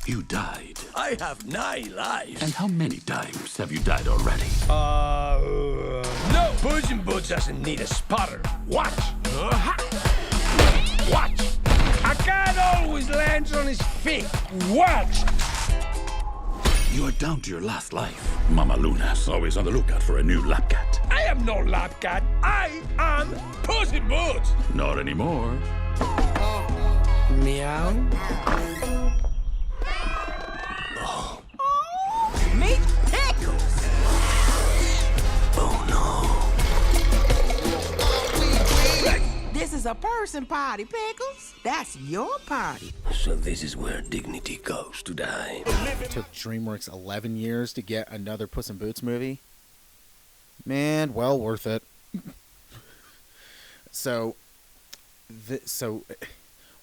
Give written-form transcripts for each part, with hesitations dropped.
You died. I have 9 lives. And how many times have you died already? No! Puss in Boots doesn't need a spotter. Watch! Watch! A cat always lands on his feet. Watch! You are down to your last life. Mama Luna's always on the lookout for a new lap cat. I am no lap cat. I am Puss in Boots. Not anymore. Meow. Meet Pickles! Oh no. This is a person party, Pickles. That's your party. So this is where dignity goes to die. It took DreamWorks 11 years to get another Puss in Boots movie. Man, well worth it. So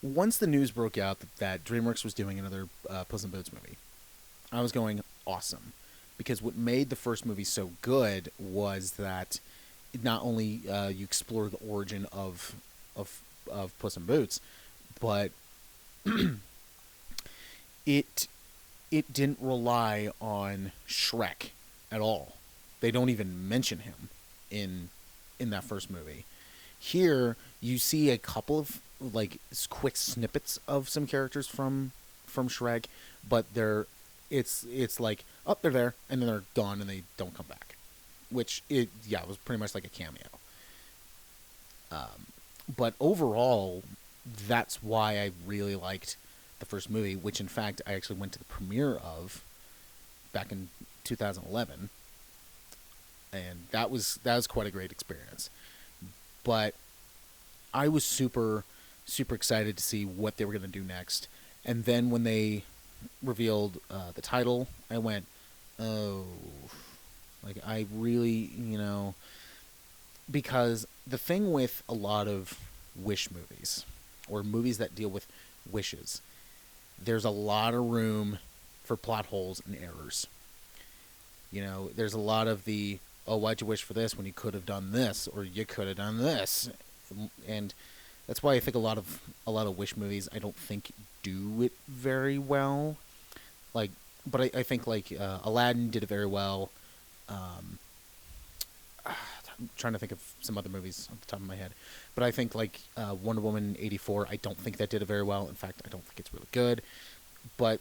once the news broke out that DreamWorks was doing another Puss in Boots movie, I was going, awesome. Because what made the first movie so good was that not only you explore the origin of Puss in Boots, but it didn't rely on Shrek at all. They don't even mention him in that first movie. Here you see a couple of like quick snippets of some characters from Shrek, but it's like, oh, they're there, and then they're gone, and they don't come back. Which, it was pretty much like a cameo. But overall, that's why I really liked the first movie, which, in fact, I actually went to the premiere of back in 2011. And that was quite a great experience. But I was super, super excited to see what they were going to do next. And then when they revealed the title, I went, oh, like I really, because the thing with a lot of wish movies or movies that deal with wishes, there's a lot of room for plot holes and errors. There's a lot of the, oh, why'd you wish for this when you could have done this, or you could have done this, and that's why I think a lot of wish movies I don't think do it very well. But I think Aladdin did it very well. I'm trying to think of some other movies off the top of my head, but I think Wonder Woman 84. I don't think that did it very well. In fact, I don't think it's really good. But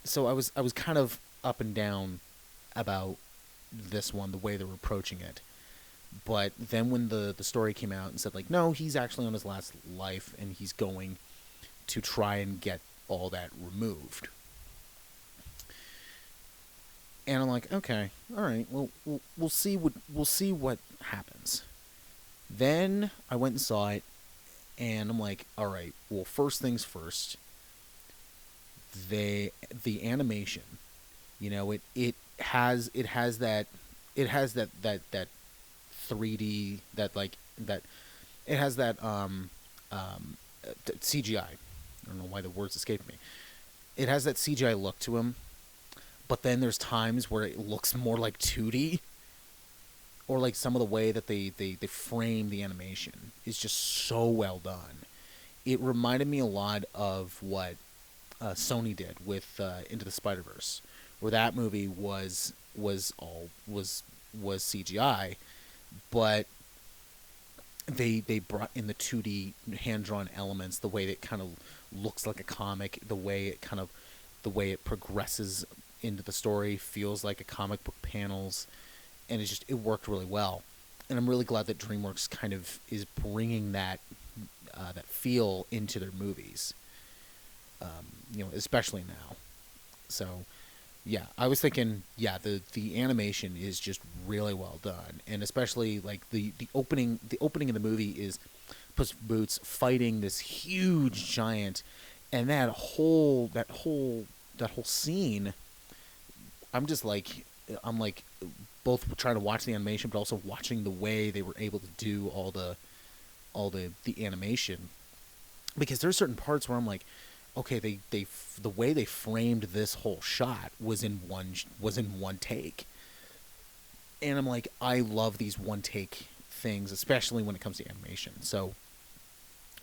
so I was kind of up and down about this one, the way they were approaching it. But then when the story came out and said no, he's actually on his last life and he's going to try and get all that removed. And I'm like, okay, all right, well, we'll see what happens. Then I went and saw it, and I'm like, all right, well, first things first. The animation, it has that 3D it has that CGI. I don't know why the words escaped me. It has that CGI look to him. But then there's times where it looks more like 2D, or like some of the way that they frame the animation is just so well done. It reminded me a lot of what Sony did with Into the Spider-Verse, where that movie was CGI, but they brought in the 2D hand-drawn elements, the way that it kind of looks like a comic, the way it progresses into the story feels like a comic book panels, and it worked really well. And I'm really glad that DreamWorks kind of is bringing that feel into their movies, especially now. So yeah, I was thinking, the animation is just really well done, and especially the opening of the movie is Puss in Boots fighting this huge giant, and that whole scene. I'm both trying to watch the animation, but also watching the way they were able to do all the animation, because there's certain parts where I'm like, okay, the way they framed this whole shot was in one take, and I'm like, I love these one take things, especially when it comes to animation. So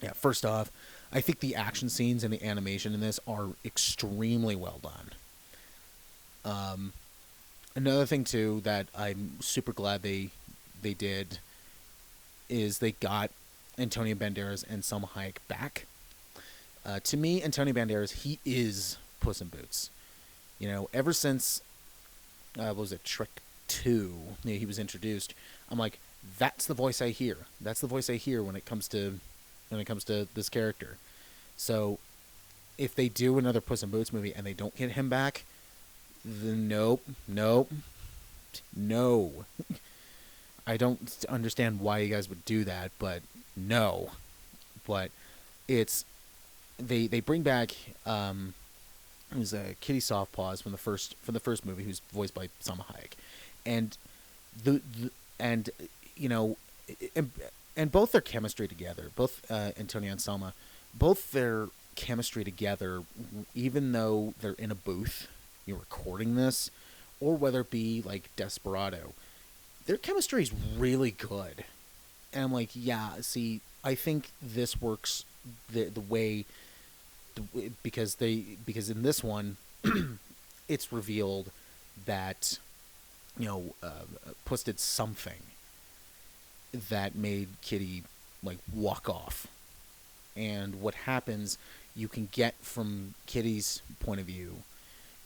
Yeah, first off, I think the action scenes and the animation in this are extremely well done. Another thing too that I'm super glad they did is they got Antonio Banderas and Salma Hayek back. To me, Antonio Banderas, he is Puss in Boots. You know, ever since what was it, Trick 2, he was introduced, I'm like, that's the voice I hear. That's the voice I hear when it comes to this character. So if they do another Puss in Boots movie and they don't get him back, then nope. No. I don't understand why you guys would do that, but no. But it's they bring back it was Kitty Softpaws from the first movie, who's voiced by Salma Hayek, and and you know, and both their chemistry together, both Antonia and Salma, both their chemistry together, even though they're in a booth, you're recording this, or whether it be like Desperado, their chemistry is really good. And I'm like, yeah, see, I think this works the way, because in this one, it's revealed that, you know, Puss did something that made Kitty like walk off. And what happens, you can get from Kitty's point of view,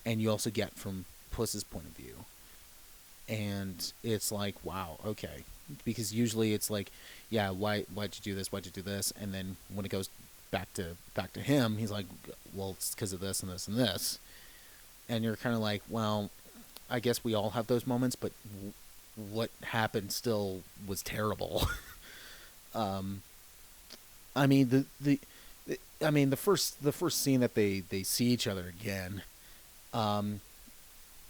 and you also get from Puss's point of view. And it's like, wow, okay. Because usually it's like, yeah, why'd you do this? Why'd you do this? And then when it goes back to him, he's like, well, it's because of this and this and this. And you're kind of like, well, I guess we all have those moments, but what happened still was terrible. I mean, the first scene that they see each other again,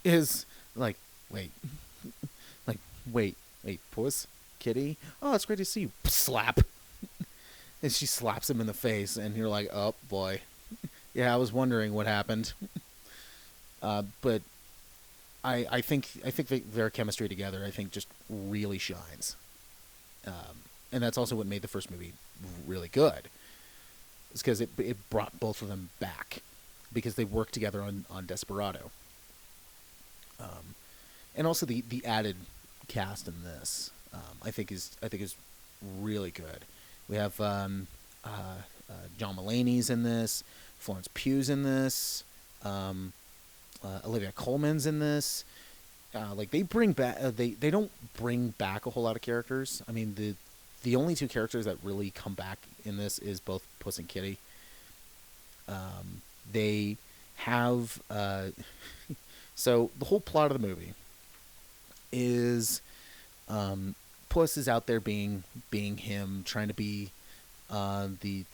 is like, wait, Puss, Kitty, oh, it's great to see you. Slap, and she slaps him in the face, and you're like, oh boy, yeah, I was wondering what happened. But I think their chemistry together, I think, just really shines. And that's also what made the first movie really good. It's because it brought both of them back, because they worked together on Desperado. And also the added cast in this, I think is really good. We have John Mulaney's in this, Florence Pugh's in this, Olivia Colman's in this. Like they bring back, they don't bring back a whole lot of characters. I mean, the only two characters that really come back in this is both Puss and Kitty. They have so the whole plot of the movie is Puss is out there being him, trying to be the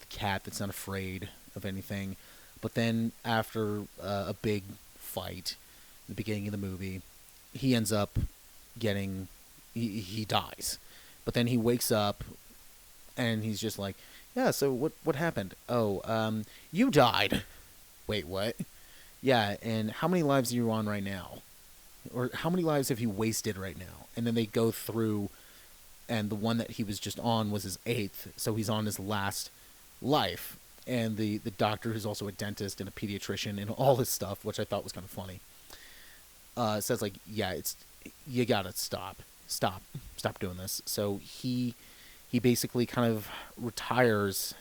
cat that's not afraid of anything. But then after a big fight at the beginning of the movie, he ends up getting he dies. But then he wakes up and he's just like, yeah, so what happened? Oh, you died. Wait, what? Yeah, and how many lives are you on right now? Or how many lives have you wasted right now? And then they go through, and the one that he was just on was his 8th, so he's on his last life. And the doctor, who's also a dentist and a pediatrician and all this stuff, which I thought was kind of funny, says like, yeah, you gotta stop doing this. So he basically kind of retires,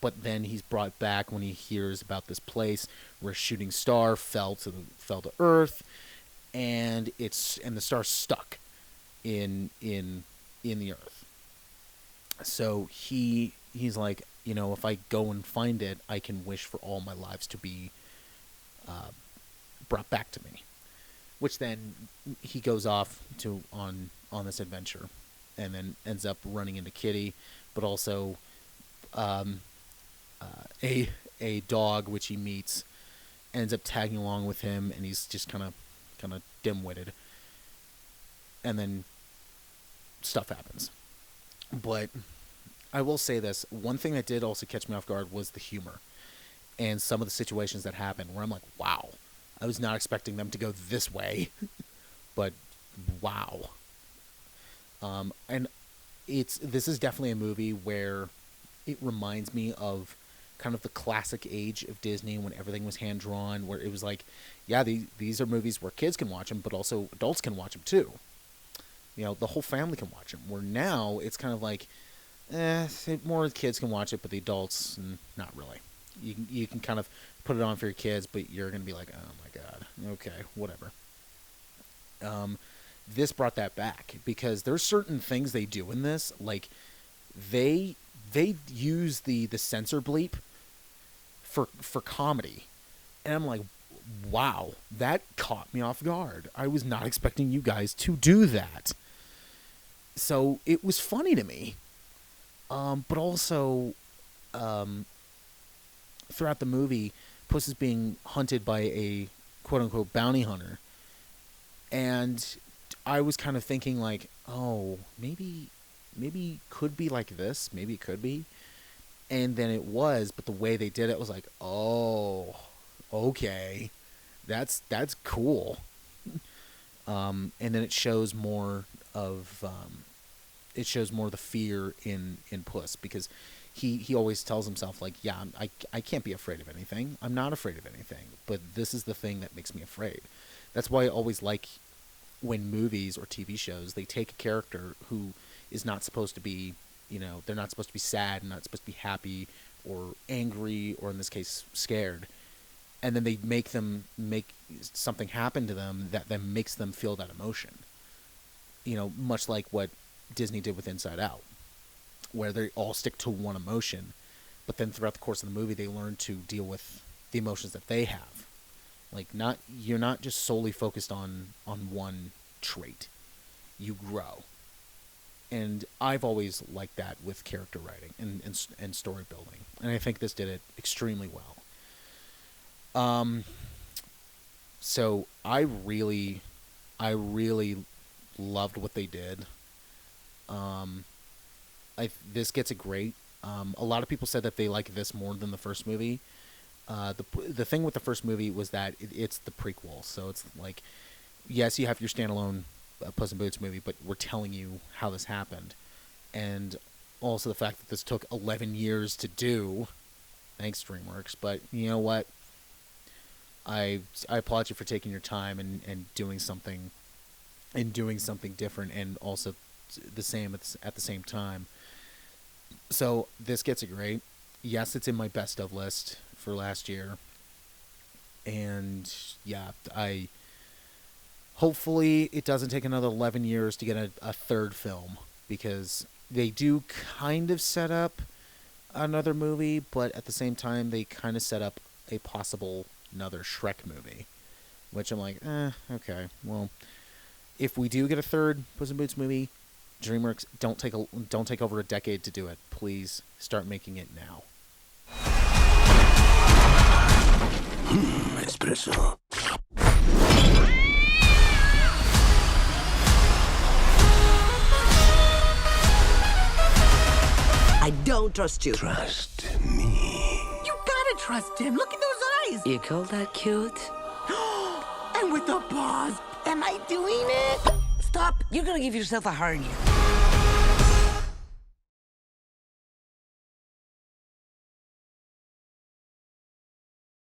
but then he's brought back when he hears about this place where a shooting star fell to Earth, and the star's stuck in the Earth. So he's like, you know, if I go and find it, I can wish for all my lives to be brought back to me. Which then he goes off on this adventure, and then ends up running into Kitty, but also a dog which he meets ends up tagging along with him, and he's just kind of dim-witted, and then stuff happens. But I will say this, one thing that did also catch me off guard was the humor and some of the situations that happened where I'm like, wow, I was not expecting them to go this way, but wow. And this is definitely a movie where it reminds me of kind of the classic age of Disney when everything was hand drawn, where it was like, yeah, these are movies where kids can watch them, but also adults can watch them too. You know, the whole family can watch them. Where now it's kind of like, more kids can watch it, but the adults, not really. You can kind of put it on for your kids, but you're gonna be like, oh my god, okay, whatever. This brought that back because there's certain things they do in this, like they use the censor bleep for comedy, and I'm like, wow, that caught me off guard. I was not expecting you guys to do that. So it was funny to me, but also throughout the movie, Puss is being hunted by a quote-unquote bounty hunter, and I was kind of thinking like, oh, maybe could be like this, maybe it could be, and then it was, but the way they did it was like, oh, okay, that's cool. And then it shows more of the fear in Puss, because he always tells himself like, yeah, I can't be afraid of anything. I'm not afraid of anything, but this is the thing that makes me afraid. That's why I always like when movies or TV shows, they take a character who is not supposed to be, they're not supposed to be sad and not supposed to be happy or angry, or in this case, scared. And then they make something happen to them that then makes them feel that emotion. Much like what Disney did with Inside Out, where they all stick to one emotion, but then throughout the course of the movie, they learn to deal with the emotions that they have. Like, you're not just solely focused on one trait. You grow. And I've always liked that with character writing and story building. And I think this did it extremely well. So I really loved what they did. This gets it great. A lot of people said that they like this more than the first movie. The thing with the first movie was that it's the prequel, so it's like, yes, you have your standalone Puss in Boots movie, but we're telling you how this happened, and also the fact that this took 11 years to do. Thanks, DreamWorks. But you know what? I applaud you for taking your time and doing something different, and also the same at the same time. So this gets it great. Yes, it's in my best of list for last year. And yeah, hopefully it doesn't take another 11 years to get a third film, because they do kind of set up another movie, but at the same time they kind of set up a possible another Shrek movie, which I'm like, okay, well, if we do get a third Puss in Boots movie, DreamWorks, don't take over a decade to do it. Please start making it now. Espresso. I don't trust you. Trust me. You gotta trust him. Look at those eyes. You call that cute? And with the paws. Am I doing it? Stop. You're gonna give yourself a hernia.